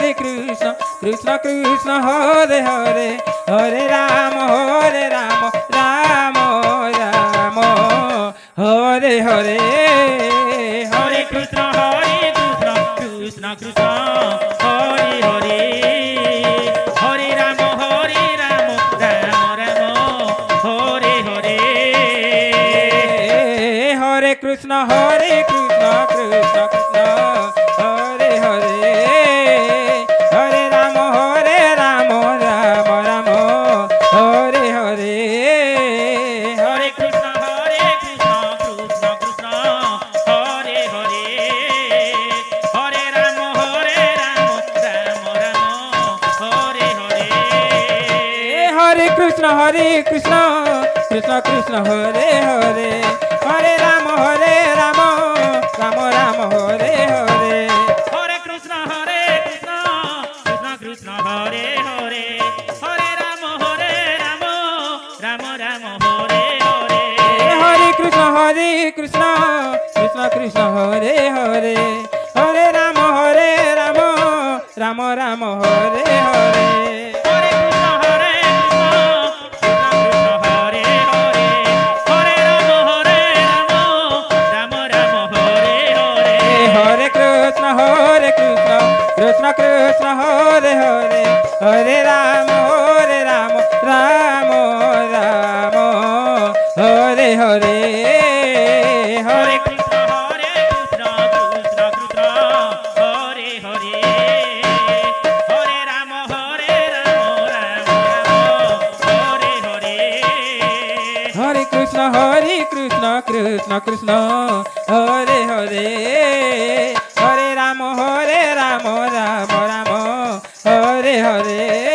Hare Krishna, Krishna Krishna, Hare Hare, Hare Rama, Rama Rama, Hare Hare, Hare Krishna, Krishna Krishna, Hare Hare, Hare Rama, Rama Rama, Hare Hare. Hare Krishna, Krishna Krishna, Hare Hare, Hare Rama, Rama Rama, Hare Hare. Hare Krishna, Krishna Krishna, Hare Hare, Hare Rama, Rama Rama, Hare Hare. Hare Krishna, Krishna Krishna, Hare Hare, Hare Rama, Rama Rama, Hare Hare. Hare Krishna, Krishna Krishna, Hare Hare, Hare Rama, Rama Rama, Hare Hare. Hare Krishna, Krishna Krishna, Hare Hare, Hare Rama, Rama Rama, Hare Hare. Hare Krishna, Krishna Krishna, Hare Hare, Hare Rama, Rama Rama, Hare Hare. Hare Krishna, Krishna Krishna, Hare Hare, Hare Rama, Rama Rama, Hare Hare. Hare Krishna, Krishna Krishna, Hare Hare, Hare Rama, Rama Rama, Hare Hare.